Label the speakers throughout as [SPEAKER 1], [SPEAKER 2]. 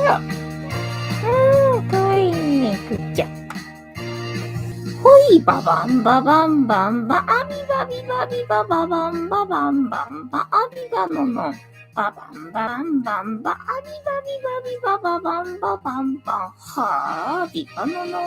[SPEAKER 1] かわいいね、くっちゃん。ほいばばんばばんばんば、あびばびばびばばばんばばんばんば、あびばのの。ばばんばんばんば、あびばびばびばばばんばばんばん、はあ、びばのの。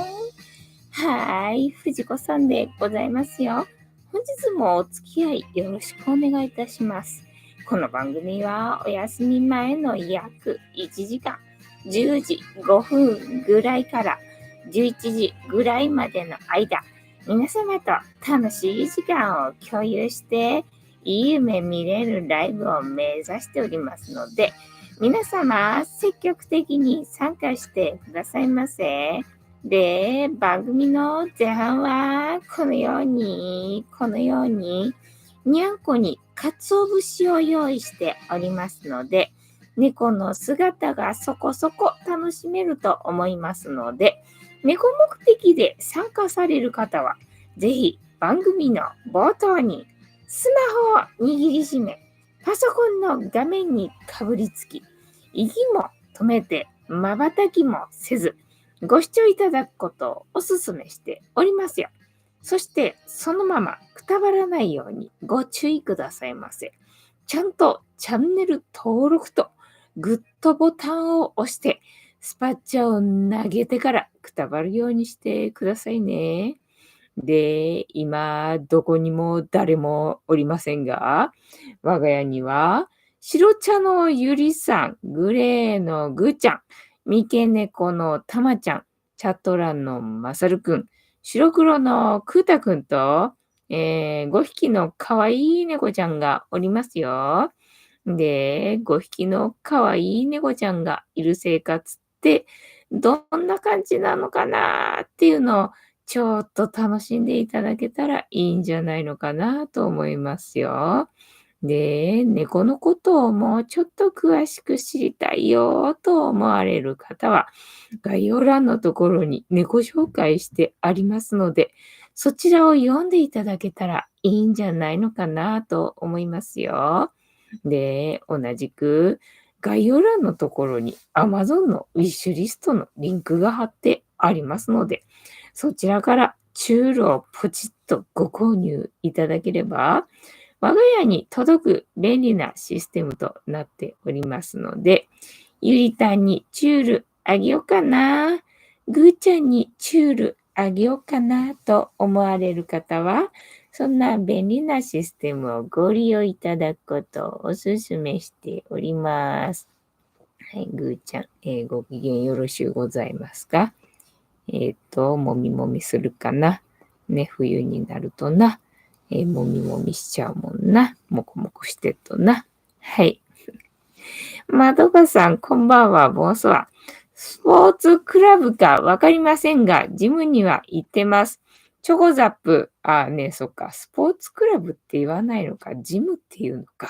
[SPEAKER 1] はい、藤子さんでございますよ。本日もお付き合いよろしくお願いいたします。この番組はお休み前の約1時間、10時5分ぐらいから11時ぐらいまでの間、皆様と楽しい時間を共有して、いい夢見れるライブを目指しておりますので、皆様積極的に参加してくださいませ。で、番組の前半はこのように、にゃんこに鰹節を用意しておりますので、猫の姿がそこそこ楽しめると思いますので、猫目的で参加される方は、ぜひ番組の冒頭にスマホを握りしめ、パソコンの画面にかぶりつき、息も止めて瞬きもせず、ご視聴いただくことをお勧めしておりますよ。そしてそのままくたばらないようにご注意くださいませ。ちゃんとチャンネル登録とグッドボタンを押してスパッチャを投げてからくたばるようにしてくださいね。で、今どこにも誰もおりませんが、我が家には白茶のゆりさん、グレーのぐーちゃん、三毛猫のたまちゃん、チャットランのまさるくん、白黒のくーたくんと、5匹のかわいい猫ちゃんがおりますよ。で、5匹のかわいい猫ちゃんがいる生活ってどんな感じなのかなっていうのをちょっと楽しんでいただけたらいいんじゃないのかなと思いますよ。で、猫のことをもうちょっと詳しく知りたいよと思われる方は、概要欄のところに猫紹介してありますので、そちらを読んでいただけたらいいんじゃないのかなと思いますよ。で、同じく概要欄のところに Amazon のウィッシュリストのリンクが貼ってありますので、そちらからチュールをポチッとご購入いただければ、我が家に届く便利なシステムとなっておりますので、ゆりたんにチュールあげようかな、ぐーちゃんにチュールあげようかなと思われる方は、そんな便利なシステムをご利用いただくことをお勧めしております。はい、ぐーちゃん、ご機嫌よろしゅうございますか？もみもみするかな。ね、冬になるとな、もみもみしちゃうもんな。もこもこしてっとな。はい。まどかさん、こんばんは、ボンソワ。スポーツクラブかわかりませんが、ジムには行ってます。チョコザップ。そっか。スポーツクラブって言わないのか。ジムっていうのか。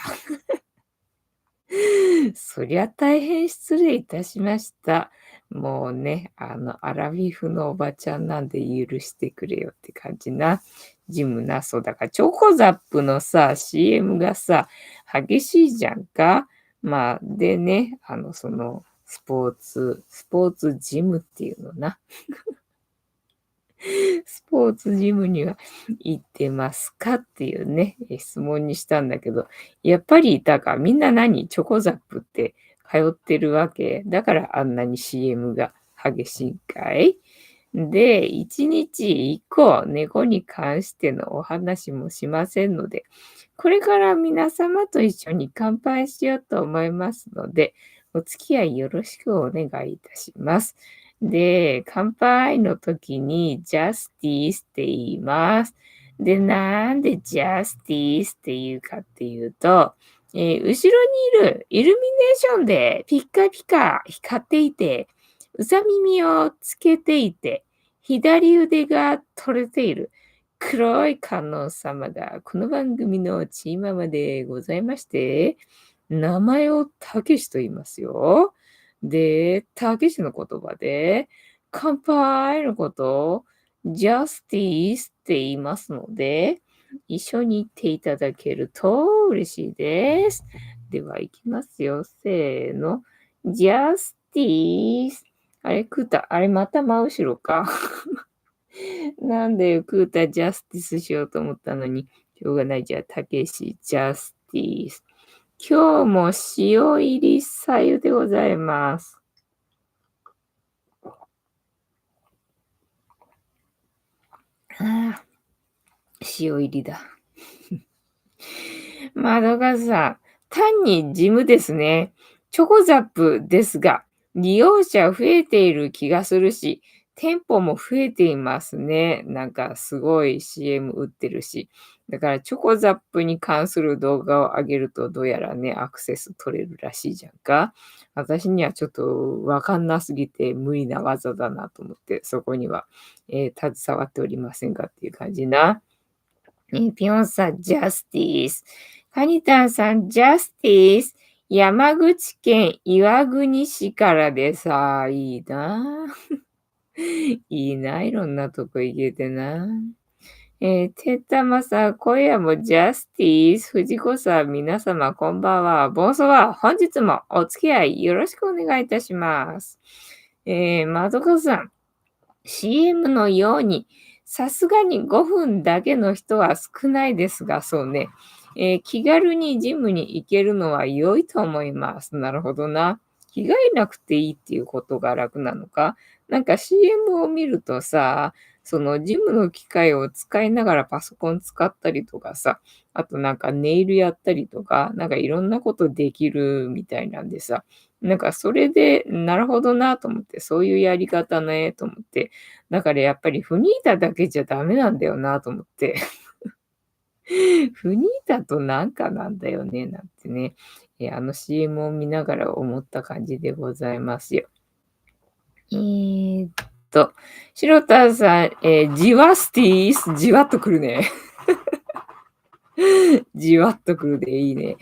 [SPEAKER 1] そりゃ大変失礼いたしました。もうね、アラフィフのおばちゃんなんで許してくれよって感じな。ジムな、そうだから、チョコザップのさ、CM がさ、激しいじゃんか。まあ、でね、スポーツジムっていうのな。スポーツジムには行ってますかっていうね、質問にしたんだけど、やっぱりいたか、みんな何チョコザップって通ってるわけだからあんなに CM が激しいんかい。で、1日1個猫に関してのお話もしませんので、これから皆様と一緒に乾杯しようと思いますので、お付き合いよろしくお願いいたします。で、乾杯の時にジャスティスって言います。で、なんでジャスティスって言うかっていうと、後ろにいるイルミネーションでピッカピカ光っていて、うさ耳をつけていて、左腕が取れている黒い観音様がこの番組のチーママでございまして、名前をたけしと言いますよ。で、たけしの言葉で、乾杯のことをジャスティスって言いますので、一緒に言っていただけると嬉しいです。では、いきますよ。せーの。ジャスティース。あれ、クータ、あれ、また真後ろか。なんでよ、クータジャスティスしようと思ったのに、しょうがない。じゃあ、たけしジャスティス。今日も塩入りさゆでございます。ああ、塩入りだ。まどかさん、単にジムですね。チョコザップですが、利用者増えている気がするし、店舗も増えていますね。なんかすごい CM 売ってるし。だからチョコザップに関する動画を上げるとどうやらね、アクセス取れるらしいじゃんか。私にはちょっとわかんなすぎて無理な技だなと思って、そこには、携わっておりませんがっていう感じな。ピョンさん、ジャスティス。カニタンさん、ジャスティス。山口県岩国市からでさ、いいな。いいな、いろんなとこ行けてな。てったまさん、今夜もジャスティス。藤子さん、皆様、こんばんは。ボンソワ、本日もお付き合いよろしくお願いいたします。まどかさん、CM のように、さすがに5分だけの人は少ないですが、そうね。気軽にジムに行けるのは良いと思います。なるほどな。着替えなくていいっていうことが楽なのか。なんか CM を見るとさ、そのジムの機械を使いながらパソコン使ったりとかさ、あとなんかネイルやったりとか、なんかいろんなことできるみたいなんでさ、なんかそれで、なるほどなと思って、そういうやり方ねと思って、だからやっぱりフニータだけじゃダメなんだよなと思って。フニータとなんかなんだよね、なんてね。あの CM を見ながら思った感じでございますよ。えーっと、白田さん、じわスティース、じわっとくるね。じわっとくるでいいね。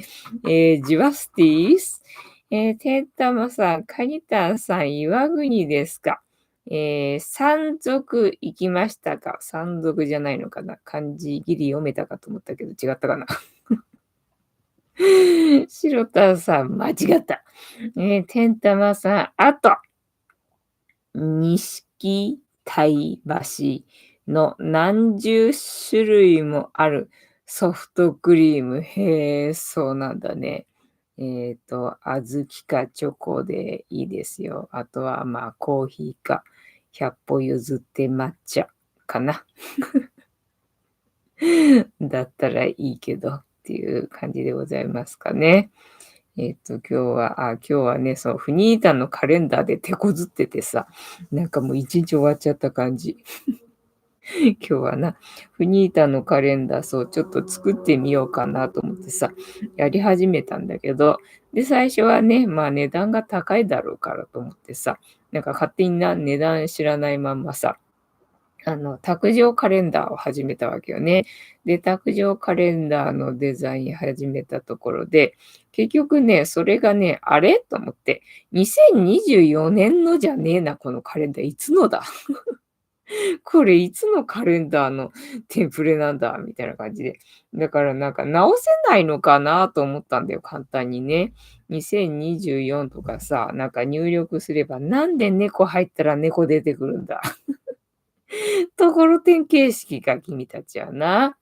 [SPEAKER 1] じわスティース。てんたまさん、カニタンさん、岩国ですか。山賊行きましたか。山賊じゃないのかな。漢字ギリ読めたかと思ったけど違ったかな。白田さん、間違った。てんたまさん、あと、錦鯛橋の何十種類もあるソフトクリーム。へえ、そうなんだね。小豆かチョコでいいですよ。あとは、まあ、コーヒーか、100歩譲って抹茶かな。だったらいいけどっていう感じでございますかね。今日はね、そう、フニータのカレンダーで手こずっててさ、なんかもう一日終わっちゃった感じ。今日はな、フニータのカレンダー、そう、ちょっと作ってみようかなと思ってさ、やり始めたんだけど、で、最初はね、まあ値段が高いだろうからと思ってさ、なんか勝手にな、値段知らないまんまさ、卓上カレンダーを始めたわけよね。で、卓上カレンダーのデザイン始めたところで、結局ね、それがね、あれと思って、2024年のじゃねえな、このカレンダー。いつのだこれいつのカレンダーのテンプレなんだみたいな感じで。だからなんか直せないのかなと思ったんだよ、簡単にね。2024とかさ、なんか入力すれば、なんで猫入ったら猫出てくるんだ。ところてん形式か、君たちはな。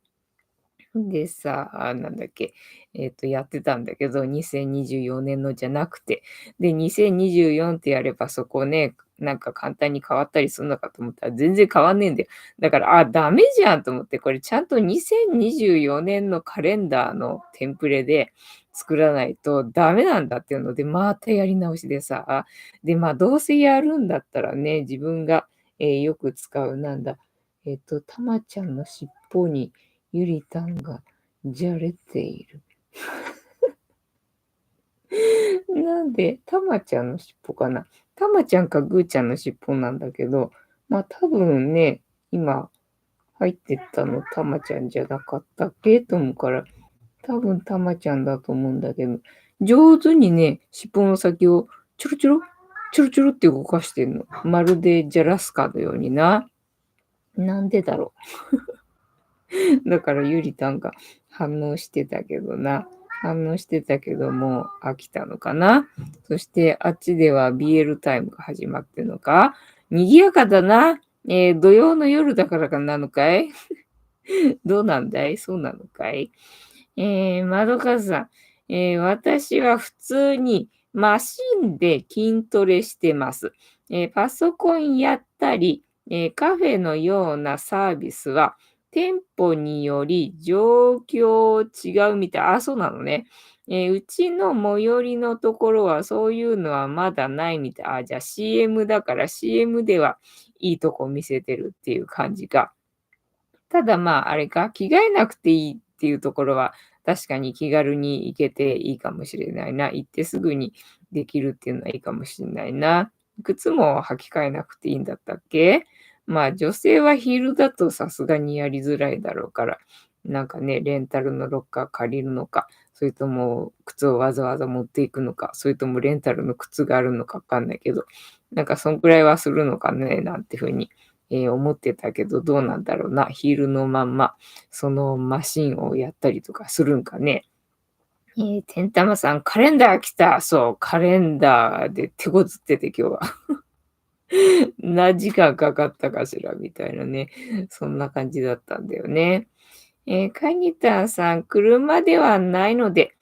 [SPEAKER 1] でさ、なんだっけ、やってたんだけど、2024年のじゃなくて、で、2024ってやればそこね、なんか簡単に変わったりするのかと思ったら全然変わんねえんだよ。だから、ダメじゃんと思って、これちゃんと2024年のカレンダーのテンプレで作らないとダメなんだっていうので、またやり直しでさ、で、まあ、どうせやるんだったらね、自分が、よく使う、なんだ、たまちゃんの尻尾に、ゆりたんがじゃれている。なんで、たまちゃんの尻尾かな。たまちゃんかぐーちゃんの尻尾なんだけど、まあ多分ね、今入ってったのたまちゃんじゃなかったっけと思うから、多分たまちゃんだと思うんだけど、上手にね、尻尾の先をちょろちょろ、ちょろちょろって動かしてんの。まるでじゃらすかのようにな。なんでだろう。だからゆりたんが反応してたけどな。
[SPEAKER 2] 反応してたけども飽きたのかな。そしてあっちでは BL タイムが始まってるのか。賑やかだな。土曜の夜だからかなのかい。どうなんだい、そうなのかい。まどかさん、私は普通にマシンで筋トレしてます。パソコンやったり、カフェのようなサービスは店舗により状況違うみたい。あ、そうなのね。うちの最寄りのところはそういうのはまだないみたい。あ、じゃあ CM だから CM ではいいとこ見せてるっていう感じか。ただまあ、あれか、着替えなくていいっていうところは、確かに気軽に行けていいかもしれないな。行ってすぐにできるっていうのはいいかもしれないな。靴も履き替えなくていいんだったっけ。まあ、女性はヒールだとさすがにやりづらいだろうから、なんかね、レンタルのロッカー借りるのか、それとも靴をわざわざ持っていくのか、それともレンタルの靴があるのかわかんないけど、なんかそんくらいはするのかね、なんてふうに思ってたけど、どうなんだろうな。ヒールのまんま、そのマシンをやったりとかするんかね。てんたまさん、カレンダー来た。そう、カレンダーで手こずってて今日は。何時間かかったかしらみたいなね。そんな感じだったんだよね。カニタンさん、車ではないので、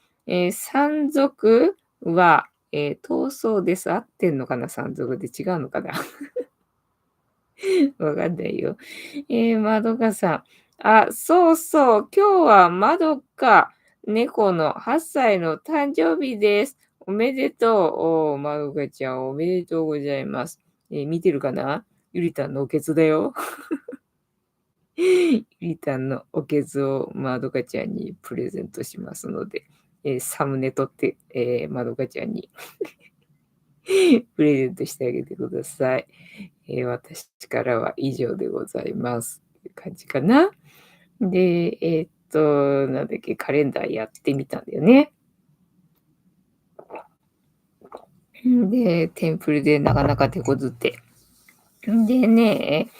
[SPEAKER 2] 山賊は、逃走です。合ってんのかな、山賊で違うのかな。わかんないよ。まどかさん。あ、そうそう。今日はまどか猫の8歳の誕生日です。おめでとう。まどかちゃん、おめでとうございます。見てるかな。ゆりたんのおけつだよ。ゆりたんのおけつをまどかちゃんにプレゼントしますので、サムネ撮って、まどかちゃんにプレゼントしてあげてください。私からは以上でございます。っていう感じかな。で、なんだっけ、カレンダーやってみたんだよね。で、テンプルでなかなか手こずって。でね、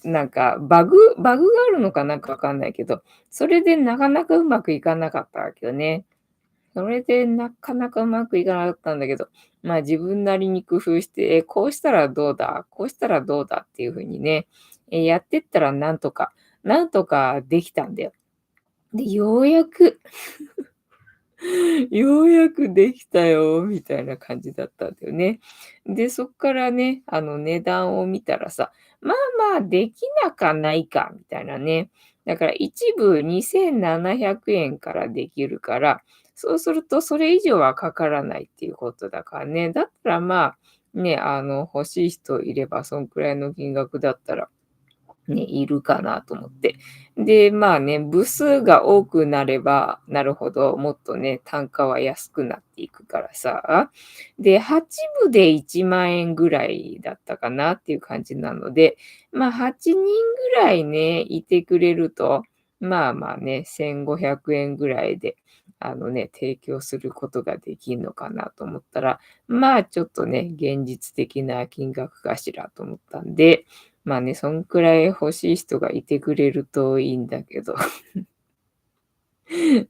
[SPEAKER 2] なんかバグがあるのかなんかわかんないけど、それでなかなかうまくいかなかったわけよね。それでなかなかうまくいかなかったんだけど、まあ自分なりに工夫して、こうしたらどうだ、こうしたらどうだっていう風にね、やってったらなんとかできたんだよ。で、ようやくできたよ、みたいな感じだったんだよね。で、そっからね、値段を見たらさ、まあまあできなかないか、みたいなね。だから一部2700円からできるから、そうするとそれ以上はかからないっていうことだからね。だったらまあ、ね、欲しい人いれば、そんくらいの金額だったら、ね、いるかなと思って。で、まあね、部数が多くなればなるほど、もっとね、単価は安くなっていくからさ。で、8部で1万円ぐらいだったかなっていう感じなので、まあ8人ぐらいね、いてくれると、まあまあね、1500円ぐらいで、提供することができるのかなと思ったら、まあちょっとね、現実的な金額かしらと思ったんで、まあね、そんくらい欲しい人がいてくれるといいんだけど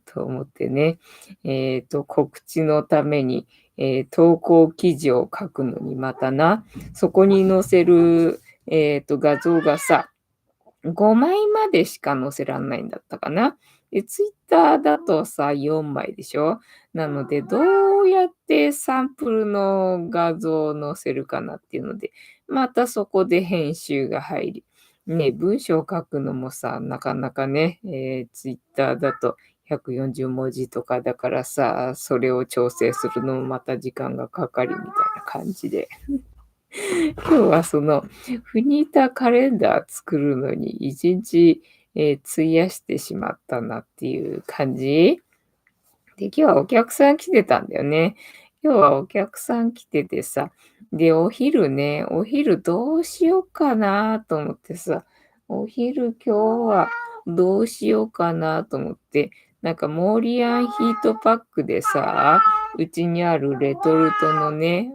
[SPEAKER 2] と思ってね。告知のために、投稿記事を書くのにまたな、そこに載せる、画像がさ、5枚までしか載せらんないんだったかな。で、ツイッターだとさ、4枚でしょ。なので、どうやってサンプルの画像を載せるかなっていうので、またそこで編集が入り、ね、文章を書くのもさ、なかなかね、ツイッターだと140文字とかだからさ、それを調整するのもまた時間がかかりみたいな感じで。今日はそのフニータカレンダー作るのに1日、費やしてしまったなっていう感じ。で、今日はお客さん来てたんだよね。今日はお客さん来ててさ、で、お昼どうしようかなと思ってさ、お昼今日はどうしようかなと思って、なんかモーリアンヒートパックでさ、うちにあるレトルトのね、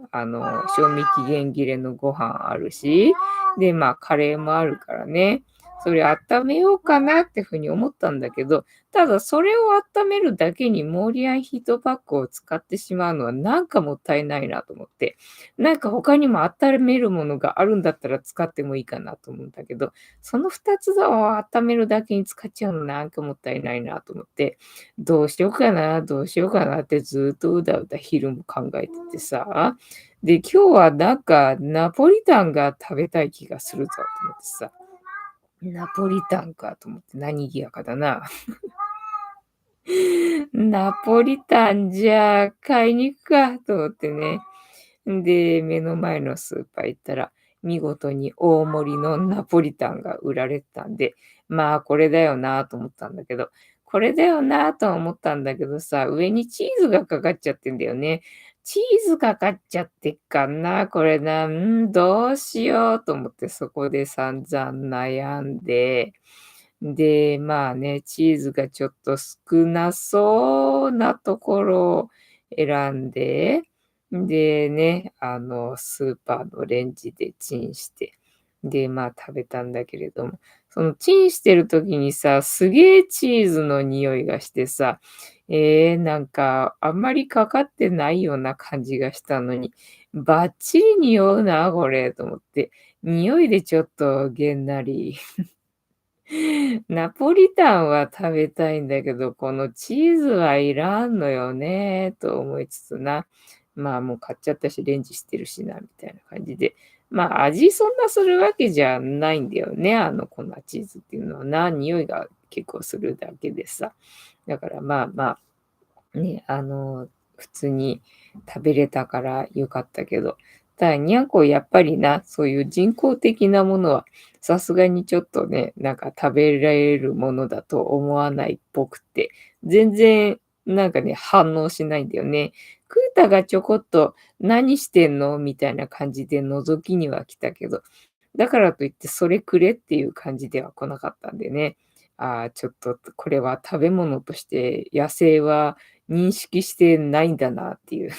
[SPEAKER 2] 賞味期限切れのご飯あるし、で、まあカレーもあるからね、それ温めようかなってふうに思ったんだけど、ただそれを温めるだけにモーリアンヒートパックを使ってしまうのはなんかもったいないなと思って、なんか他にも温めるものがあるんだったら使ってもいいかなと思うんだけど、その2つを温めるだけに使っちゃうのなんかもったいないなと思って、どうしようかな、どうしようかなってずっとうだうだ昼も考えててさ。で、今日はなんかナポリタンが食べたい気がするぞと思ってさ。ナポリタンかと思って、何ぎやかだな。ナポリタンじゃあ買いに行くかと思ってね。で、目の前のスーパー行ったら、見事に大盛りのナポリタンが売られてたんで、まあこれだよなと思ったんだけど、これだよなとは思ったんだけどさ、上にチーズがかかっちゃってんだよね。チーズかかっちゃってっかな、これな、どうしようと思ってそこで散々悩んで、で、まあね、チーズがちょっと少なそうなところを選んで、でね、スーパーのレンジでチンして、で、まあ食べたんだけれども、そのチンしてる時にさ、すげえチーズの匂いがしてさ、なんかあんまりかかってないような感じがしたのに、バッチリ匂うな、これ、と思って、匂いでちょっとげんなり。ナポリタンは食べたいんだけど、このチーズはいらんのよね、と思いつつな。まあもう買っちゃったし、レンジしてるしな、みたいな感じで。まあ味そんなするわけじゃないんだよね、粉チーズっていうのはな。匂いが結構するだけでさ。だからまあまあ、ね、普通に食べれたからよかったけど、ただ、にゃんこやっぱりな、そういう人工的なものは、さすがにちょっとね、なんか食べられるものだと思わないっぽくて、全然なんかね、反応しないんだよね。クータがちょこっと何してんのみたいな感じで覗きには来たけど、だからといってそれくれっていう感じでは来なかったんでね。ああ、ちょっとこれは食べ物として野生は認識してないんだなっていう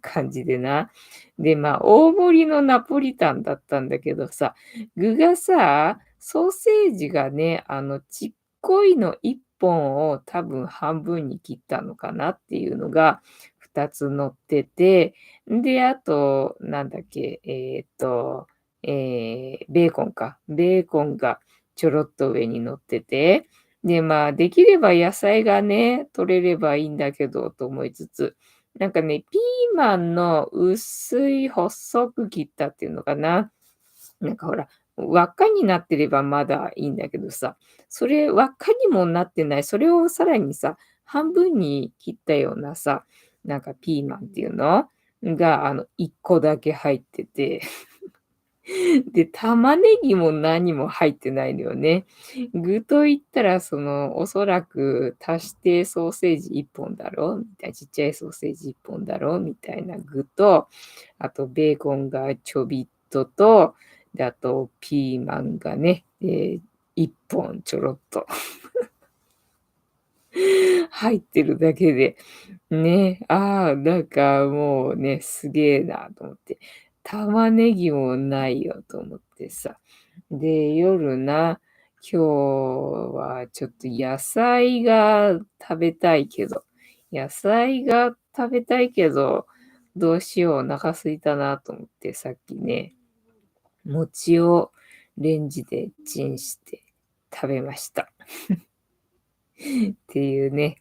[SPEAKER 2] 感じでな。で、まあ、大盛りのナポリタンだったんだけどさ、具がさ、ソーセージがね、ちっこいの1本を多分半分に切ったのかなっていうのが2つ乗ってて、で、あと、なんだっけ、ベーコンか。ベーコンがちょろっと上に乗ってて、で、まあ、できれば野菜がね、取れればいいんだけどと思いつつ、なんかね、ピーマンの薄い細く切ったっていうのかな。なんかほら、輪っかになってればまだいいんだけどさ、それ輪っかにもなってない、それをさらにさ、半分に切ったようなさ、なんかピーマンっていうのが、1個だけ入ってて、で、玉ねぎも何も入ってないのよね。具と言ったら、おそらく足してソーセージ1本だろみたいな、ちっちゃいソーセージ1本だろみたいな具と、あとベーコンがちょびっと、で、あとピーマンがね、1本ちょろっと入ってるだけで、ね、ああ、なんかもうね、すげえなと思って。玉ねぎもないよと思ってさ。で、夜な、今日はちょっと野菜が食べたいけど、どうしよう、お腹空いたなと思って、さっきね、餅をレンジでチンして食べました。っていうね、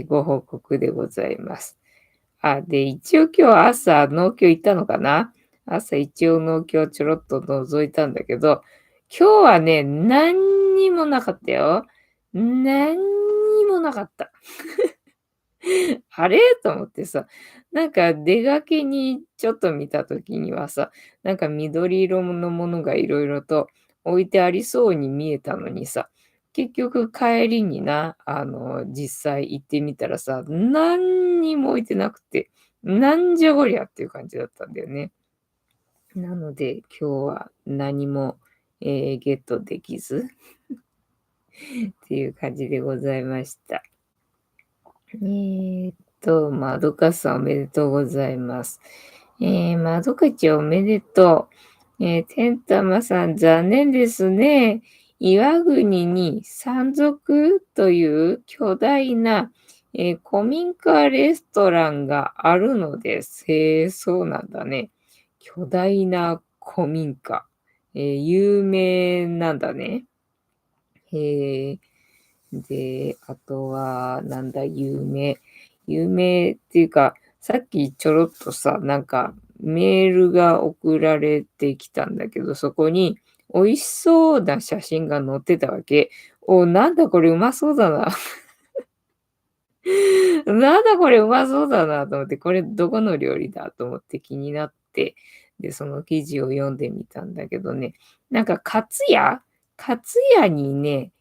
[SPEAKER 2] ご報告でございます。あ、で、一応今日朝農協行ったのかな。朝一応農協ちょろっと覗いたんだけど、今日はね、何にもなかったよ。何にもなかった。あれと思ってさ、なんか出がけにちょっと見た時にはさ、なんか緑色のものがいろいろと置いてありそうに見えたのにさ、結局帰りにな、実際行ってみたらさ、何にも置いてなくて、なんじゃこりゃっていう感じだったんだよね。なので今日は何も、ゲットできずっていう感じでございました。まどかさんおめでとうございます。まどかちゃんおめでとう。天玉さん、残念ですね。岩国に山賊という巨大な、古民家レストランがあるのです。へえ、そうなんだね。巨大な古民家。有名なんだね。へえ。で、あとは、なんだ、有名。有名っていうか、さっきちょろっとさ、なんかメールが送られてきたんだけど、そこに美味しそうな写真が載ってたわけ。お、なんだこれうまそうだな。なんだこれうまそうだなと思って、これどこの料理だと思って気になって、で、その記事を読んでみたんだけどね、なんかカツヤにね、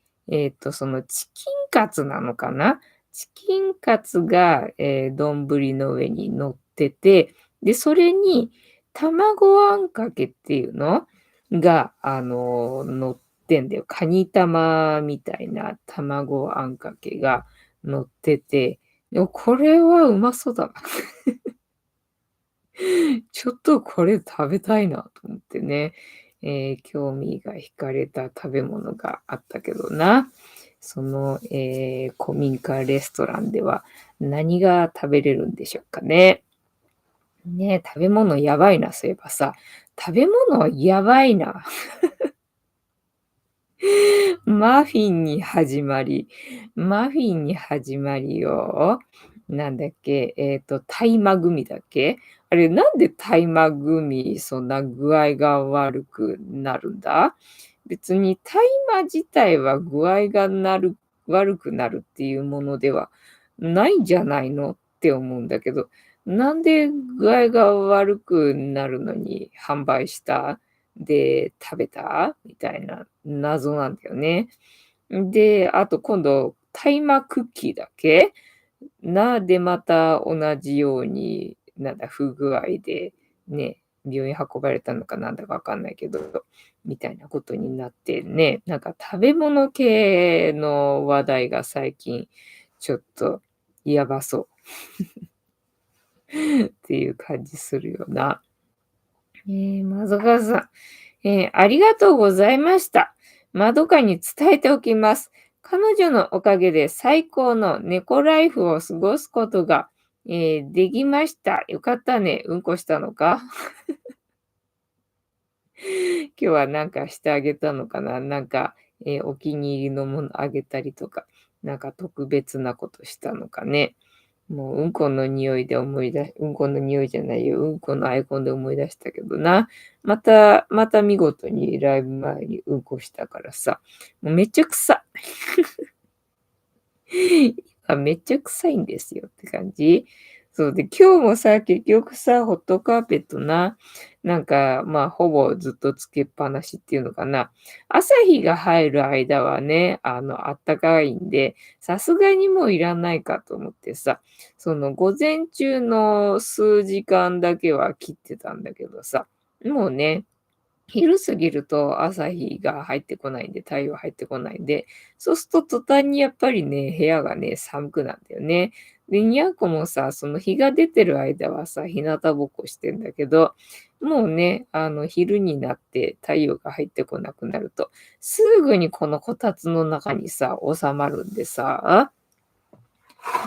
[SPEAKER 2] そのチキンカツなのかな、チキンカツが、丼の上に乗ってて、で、それに卵あんかけっていうのが、乗ってんだよ。カニ玉みたいな卵あんかけが乗ってて、でもこれはうまそうだな。ちょっとこれ食べたいなと思ってね、興味が惹かれた食べ物があったけどな。その、古民家レストランでは何が食べれるんでしょうかね。ね、食べ物やばいな、そういえばさ。食べ物やばいな。マフィンに始まり、マフィンに始まりよ。なんだっけ、大麻グミだっけ？あれ、なんで大麻グミ、そんな具合が悪くなるんだ？別に大麻自体は具合が悪くなるっていうものではないんじゃないのって思うんだけど、なんで具合が悪くなるのに販売した？で、食べた？みたいな謎なんだよね。で、あと今度、大麻クッキーだっけ？で、また同じように、なんだ、不具合で、ね、病院運ばれたのかなんだかわかんないけど、みたいなことになってね、なんか食べ物系の話題が最近ちょっとやばそうっていう感じするよな。まどかさん、ありがとうございました。まどかに伝えておきます。彼女のおかげで最高の猫ライフを過ごすことが、できました。よかったね。うんこしたのか？今日はなんかしてあげたのかな、なんか、お気に入りのものあげたりとか、なんか特別なことしたのかね。もううんこの匂いでうんこの匂いじゃないよ、うんこのアイコンで思い出したけどな。また見事にライブ前にうんこしたからさ、もうめっちゃ臭い。めっちゃ臭いんですよって感じ。そうで、今日もさ、結局さ、ホットカーペットな、なんか、まあ、ほぼずっとつけっぱなしっていうのかな。朝日が入る間はね、あったかいんで、さすがにもういらないかと思ってさ、その午前中の数時間だけは切ってたんだけどさ、もうね、昼過ぎると朝日が入ってこないんで、太陽入ってこないんで、そうすると途端にやっぱりね、部屋がね、寒くなんだよね。で、にゃんこもさ、その日が出てる間はさ、日向ぼっこしてんだけど、もうね、昼になって太陽が入ってこなくなると、すぐにこのこたつの中にさ、収まるんでさ、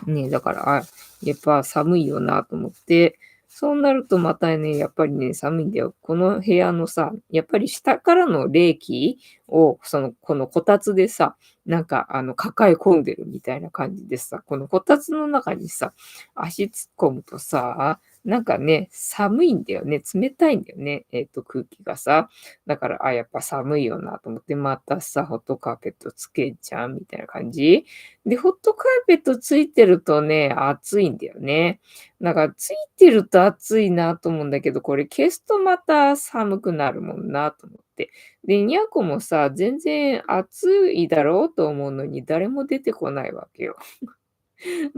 [SPEAKER 2] ね、だから、やっぱ寒いよなと思って、そうなるとまたね、やっぱりね、寒いんだよ。この部屋のさ、やっぱり下からの冷気を、このこたつでさ、なんか、抱え込んでるみたいな感じでさ、このこたつの中にさ、足突っ込むとさ、なんかね、寒いんだよね。冷たいんだよね。空気がさ。だから、やっぱ寒いよなと思って、またさ、ホットカーペットつけちゃうみたいな感じ。で、ホットカーペットついてるとね、暑いんだよね。だからついてると暑いなと思うんだけど、これ消すとまた寒くなるもんなと思って。で、にゃんこもさ、全然暑いだろうと思うのに誰も出てこないわけよ。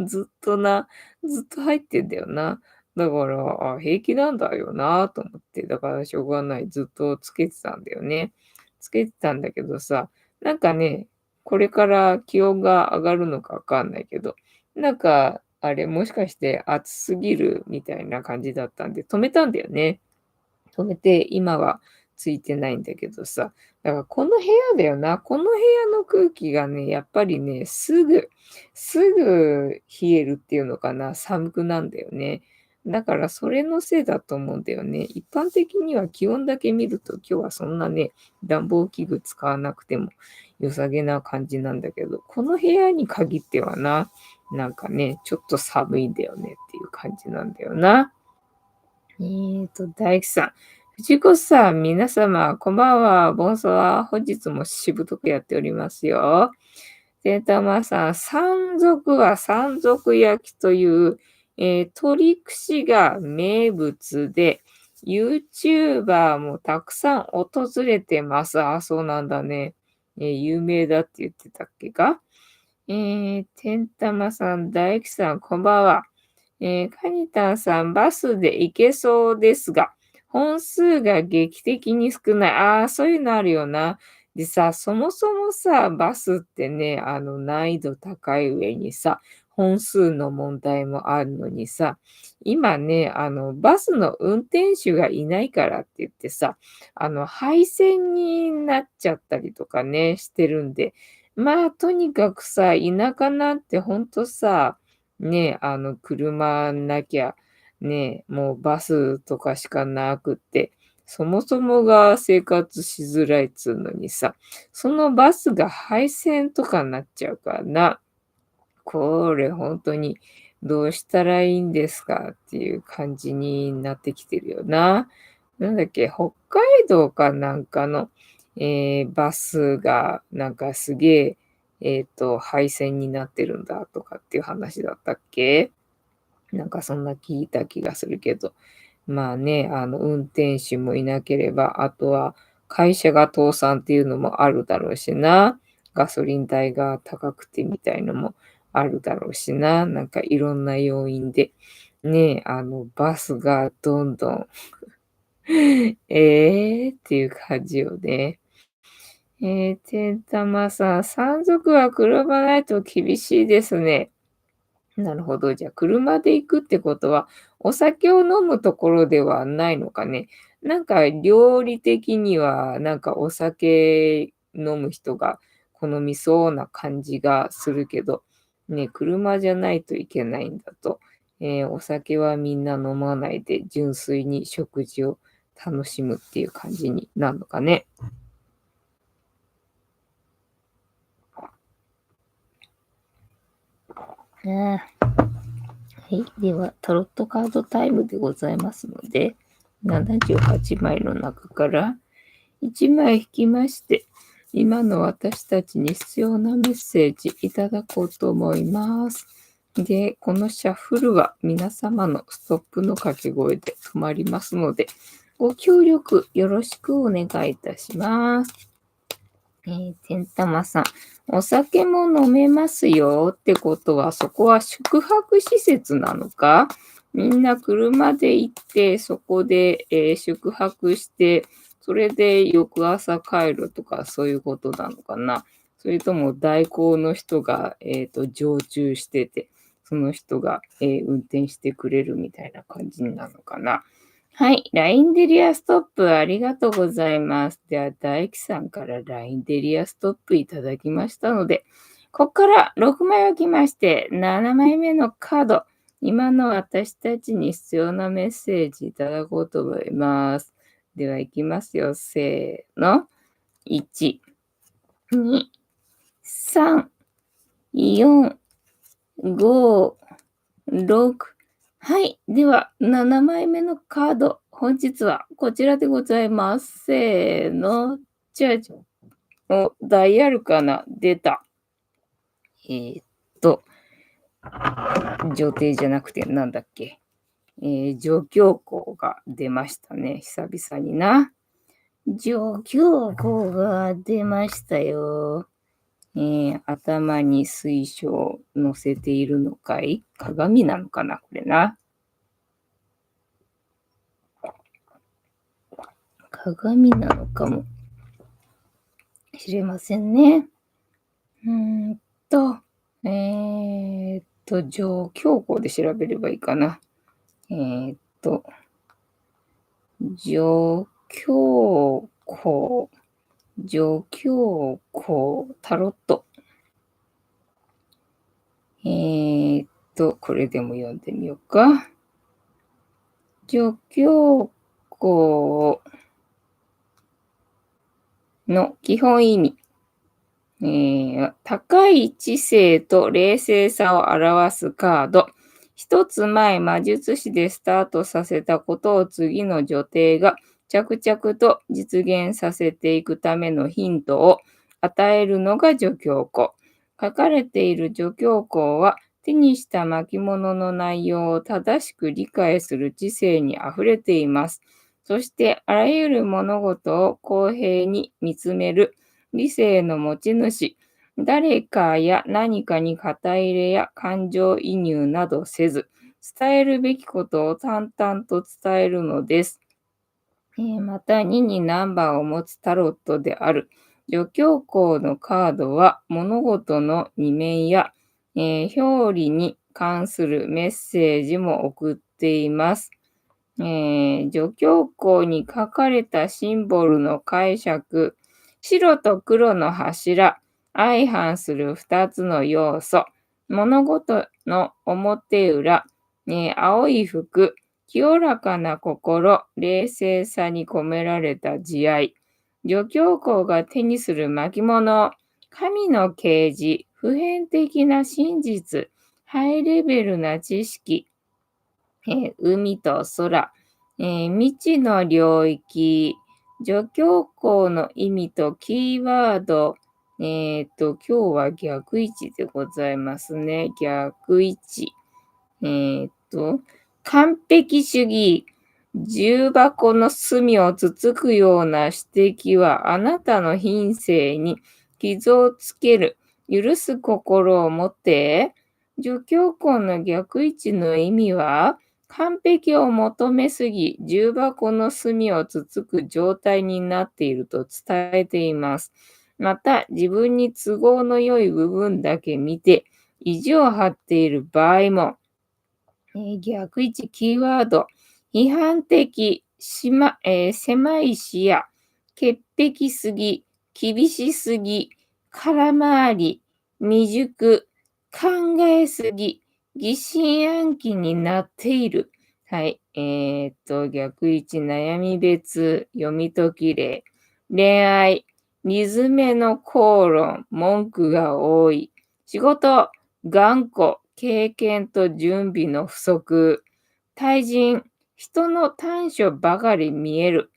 [SPEAKER 2] ずっとな、ずっと入ってんだよな。だから、平気なんだよなと思って、だからしょうがない、ずっとつけてたんだよね。つけてたんだけどさ、なんかね、これから気温が上がるのかわかんないけど、なんか、あれ、もしかして暑すぎるみたいな感じだったんで、止めたんだよね。止めて、今はついてないんだけどさ。だからこの部屋だよな。この部屋の空気がね、やっぱりね、すぐ冷えるっていうのかな、寒くなんだよね。だからそれのせいだと思うんだよね。一般的には気温だけ見ると、今日はそんなね、暖房器具使わなくても良さげな感じなんだけど、この部屋に限ってはな、なんかね、ちょっと寒いんだよねっていう感じなんだよな。大工さん。藤子さん、皆様、こんばんは。ボンソワ。本日もしぶとくやっておりますよ。で、たまさん、山賊は山賊焼きという、鳥串が名物で、YouTuber もたくさん訪れてます。あ、そうなんだね。有名だって言ってたっけか。てんたまさん、大工さん、こんばんは。カニタンさん、バスで行けそうですが、本数が劇的に少ない。ああ、そういうのあるよな。でさ、そもそもさ、バスってね、難易度高い上にさ、本数の問題もあるのにさ、今ね、バスの運転手がいないからって言ってさ、廃線になっちゃったりとかね、してるんで、まあ、とにかくさ、田舎なんてほんとさ、ね、車なきゃ、ね、もうバスとかしかなくって、そもそもが生活しづらいっつうのにさ、そのバスが廃線とかになっちゃうからな。これほんとにどうしたらいいんですかっていう感じになってきてるよな。なんだっけ、北海道かなんかの、バスがなんかすげえ、廃線になってるんだとかっていう話だったっけ？なんかそんな聞いた気がするけど。まあね、運転手もいなければ、あとは会社が倒産っていうのもあるだろうしな。ガソリン代が高くてみたいのもあるだろうしな。なんかいろんな要因で、ね、バスがどんどんっていう感じよね。てんたまさん、山賊は車ないと厳しいですね。なるほど。じゃあ、車で行くってことは、お酒を飲むところではないのかね。なんか料理的には、なんかお酒飲む人が好みそうな感じがするけど、ね、車じゃないといけないんだと、お酒はみんな飲まないで、純粋に食事を楽しむっていう感じになるのかね。はい。では、タロットカードタイムでございますので、78枚の中から1枚引きまして、今の私たちに必要なメッセージいただこうと思います。で、このシャッフルは皆様のストップの掛け声で止まりますので、ご協力よろしくお願いいたします。てんたまさん、お酒も飲めますよってことは、そこは宿泊施設なのか？みんな車で行って、そこで、宿泊して、それで翌朝帰るとか、そういうことなのかな？それとも代行の人が、常駐してて、その人が、運転してくれるみたいな感じなのかな？はい。LINE デリアストップありがとうございます。では、大樹さんから LINE デリアストップいただきましたので、ここから6枚置きまして、7枚目のカード、今の私たちに必要なメッセージいただこうと思います。では、いきますよ。せーの。1、2、3、4、5、6。はい。では、7枚目のカード。本日はこちらでございます。せーの。じゃじゃ。お、ダイヤルかな？出た。えーっと、女帝じゃなくてなんだっけ。上京校が出ましたね。久々にな。上京校が出ましたよ。頭に水晶を乗せているのかい？鏡なのかなこれな。鏡なのかもしれませんね。上京校で調べればいいかな。上教皇、助教皇、タロット。これでも読んでみようか。助教皇の基本意味。高い知性と冷静さを表すカード。一つ前、魔術師でスタートさせたことを次の女帝が着々と実現させていくためのヒントを与えるのが助教皇。書かれている助教皇は手にした巻物の内容を正しく理解する知性にあふれています。そしてあらゆる物事を公平に見つめる理性の持ち主、誰かや何かに肩入れや感情移入などせず、伝えるべきことを淡々と伝えるのです。また、2にナンバーを持つタロットである助教皇のカードは、物事の二面や、表裏に関するメッセージも送っています。助教皇に書かれたシンボルの解釈、白と黒の柱、相反する2つの要素、物事の表裏、青い服、清らかな心、冷静さに込められた慈愛、助教皇が手にする巻物、神の啓示、普遍的な真実、ハイレベルな知識、海と空、未知の領域、助教皇の意味とキーワード、今日は逆位置でございますね。逆位置。完璧主義。重箱の隅をつつくような指摘はあなたの品性に傷をつける。許す心を持って。助教皇の逆位置の意味は、完璧を求めすぎ、重箱の隅をつつく状態になっていると伝えています。また、自分に都合の良い部分だけ見て、意地を張っている場合も、逆位置キーワード、批判的、狭い視野、潔癖すぎ、厳しすぎ、空回り、未熟、考えすぎ、疑心暗鬼になっている。はい。逆位置悩み別、読み解き例。恋愛、リズメの口論、文句が多い。仕事、頑固、経験と準備の不足。対人、人の短所ばかり見える。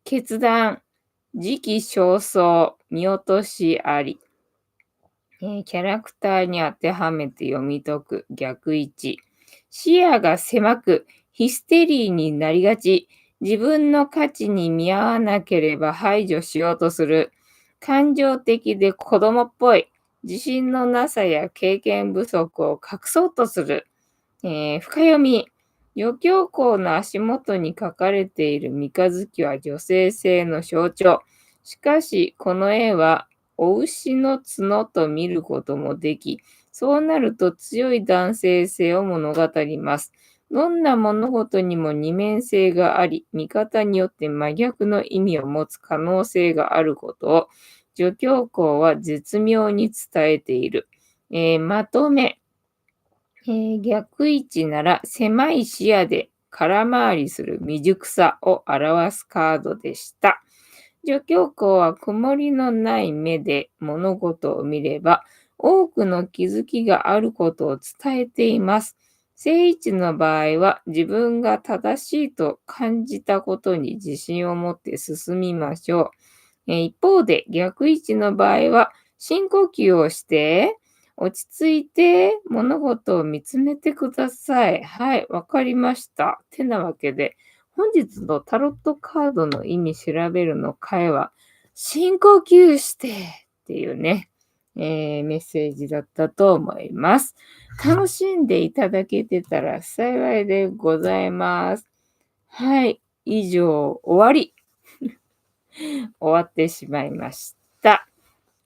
[SPEAKER 2] 決断、時期尚早、見落としあり。キャラクターに当てはめて読み解く逆位置。視野が狭く、ヒステリーになりがち。自分の価値に見合わなければ排除しようとする。感情的で子供っぽい。自信のなさや経験不足を隠そうとする。深読み。助教皇の足元に書かれている三日月は女性性の象徴。しかし、この絵はお牛の角と見ることもでき、そうなると強い男性性を物語ります。どんな物事にも二面性があり、見方によって真逆の意味を持つ可能性があることを、助教皇は絶妙に伝えている。まとめ。逆位置なら狭い視野で空回りする未熟さを表すカードでした。助教皇は曇りのない目で物事を見れば多くの気づきがあることを伝えています。正位置の場合は自分が正しいと感じたことに自信を持って進みましょう。一方で逆位置の場合は深呼吸をして落ち着いて物事を見つめてください。はい、わかりました。てなわけで、本日のタロットカードの意味調べるの回は、深呼吸してっていうね、メッセージだったと思います。楽しんでいただけてたら幸いでございます。はい、以上、終わり。終わってしまいました。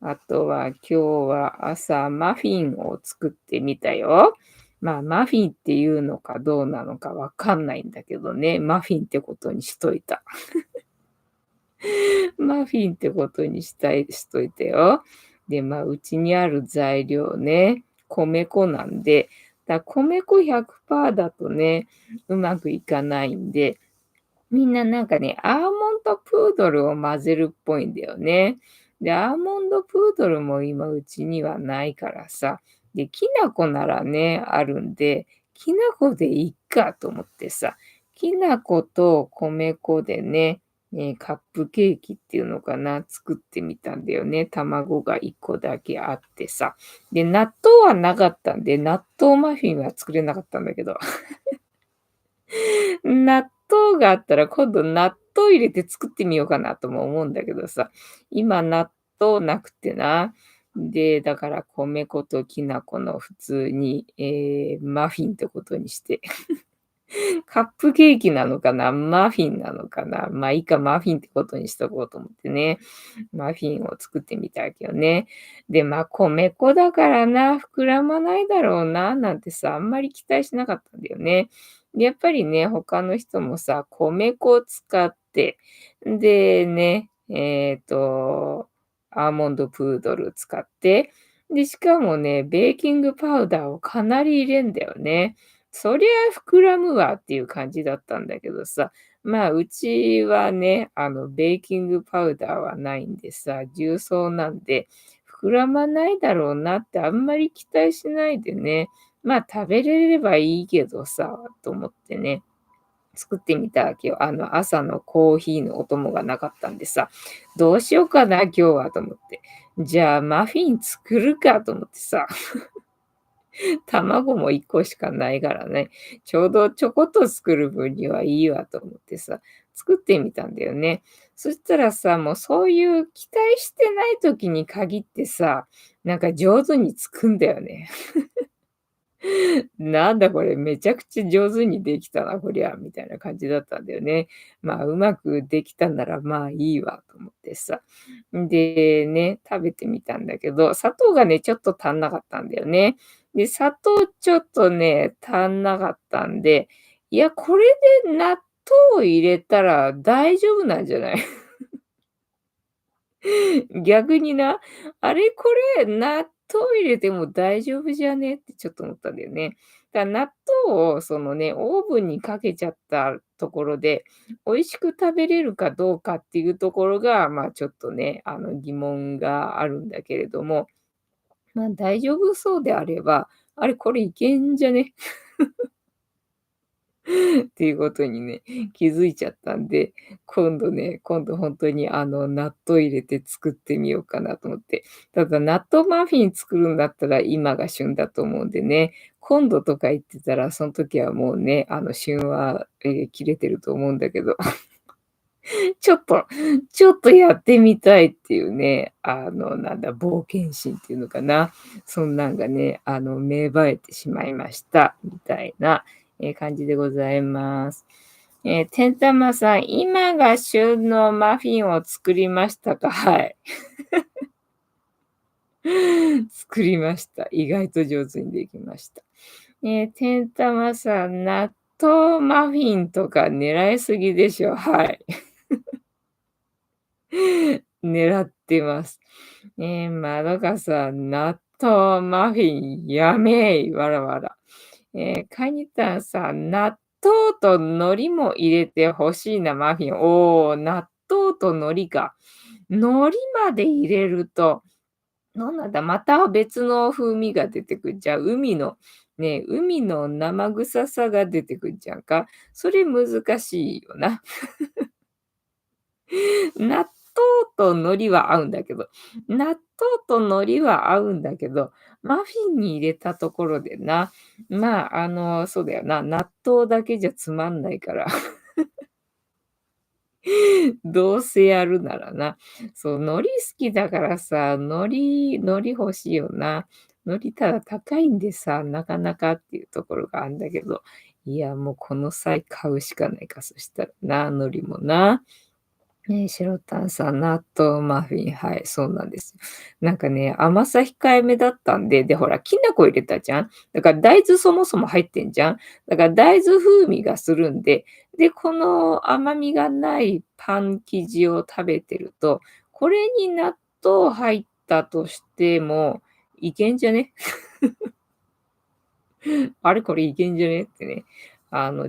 [SPEAKER 2] あとは今日は朝マフィンを作ってみたよ。まあマフィンっていうのかどうなのかわかんないんだけどね。マフィンってことにしといた。マフィンってことにしといてよ。で、うちにある材料ね、米粉なんで、米粉100%だとね、うまくいかないんで、みんななんかね、アーモンドプードルを混ぜるっぽいんだよね。で、アーモンドプードルも今うちにはないからさ、で、きな粉ならね、あるんで、きな粉でいっかと思ってさ、きな粉と米粉でね、カップケーキっていうのかな、作ってみたんだよね。卵が1個だけあってさ。で、納豆はなかったんで、納豆マフィンは作れなかったんだけど。納豆があったら、今度納豆入れて作ってみようかなとも思うんだけどさ、今納豆なくてな。で、だから米粉ときな粉の普通に、マフィンってことにして。カップケーキなのかな、マフィンなのかな。いいか、マフィンってことにしとこうと思ってね。マフィンを作ってみたわけよね。で、米粉だからな、膨らまないだろうな、なんてさ、あんまり期待しなかったんだよね。で、やっぱりね、他の人もさ、米粉を使って、でね、アーモンドプードル使って、で、しかもね、ベーキングパウダーをかなり入れんだよね。そりゃ膨らむわっていう感じだったんだけどさ、うちはね、ベーキングパウダーはないんでさ、重曹なんで、膨らまないだろうなってあんまり期待しないでね、食べれればいいけどさ、と思ってね、作ってみたわけよ。朝のコーヒーのお供がなかったんでさ、どうしようかな、今日はと思って。じゃあ、マフィン作るかと思ってさ、卵も1個しかないからね、ちょうどちょこっと作る分にはいいわと思ってさ、作ってみたんだよね。そしたらさ、もうそういう期待してない時に限ってさ、なんか上手につくんだよね。なんだこれ、めちゃくちゃ上手にできたな、こりゃ、みたいな感じだったんだよね。うまくできたならいいわと思ってさ。でね、食べてみたんだけど、砂糖がね、ちょっと足んなかったんだよね。で、砂糖ちょっとね、足んなかったんで、いや、これで納豆入れたら大丈夫なんじゃない？逆にな、あれこれ、納豆入れても大丈夫じゃねってちょっと思ったんだよね。納豆をそのね、オーブンにかけちゃったところで、美味しく食べれるかどうかっていうところが、ちょっとね、疑問があるんだけれども、大丈夫そうであれば、あれこれいけんじゃね？っていうことにね、気づいちゃったんで、今度本当に納豆入れて作ってみようかなと思って。ただ納豆マフィン作るんだったら今が旬だと思うんでね、今度とか言ってたら、その時はもうね、旬は、切れてると思うんだけど、ちょっとちょっとやってみたいっていうね、冒険心っていうのかな。そんなんがね、芽生えてしまいました、みたいな、感じでございます。てんたまさん、今が旬のマフィンを作りましたか？はい。作りました。意外と上手にできました。てんたまさん、納豆マフィンとか狙いすぎでしょ？はい。狙ってます。まどかさん、納豆マフィンやめい、わらわら。カニタンさん、納豆と海苔も入れて欲しいな、マフィン。おお、納豆と海苔か。海苔まで入れると、なんだ、また別の風味が出てくるじゃん。海の生臭さが出てくるじゃんか。それ難しいよな。納豆と海苔は合うんだけど納豆と海苔は合うんだけど、マフィンに入れたところでな、そうだよな、納豆だけじゃつまんないから、どうせやるならな。そう、海苔好きだからさ、海苔欲しいよな。海苔ただ高いんでさ、なかなかっていうところがあるんだけど、いや、もうこの際買うしかないか、そしたらな、海苔もな。白タンさん、納豆マフィン、はい、そうなんですよ。なんかね、甘さ控えめだったんで、で、ほら、きな粉入れたじゃん。だから大豆そもそも入ってんじゃん。だから大豆風味がするんで、で、この甘みがないパン生地を食べてると、これに納豆入ったとしても、いけんじゃね？あれこれいけんじゃね？ってね、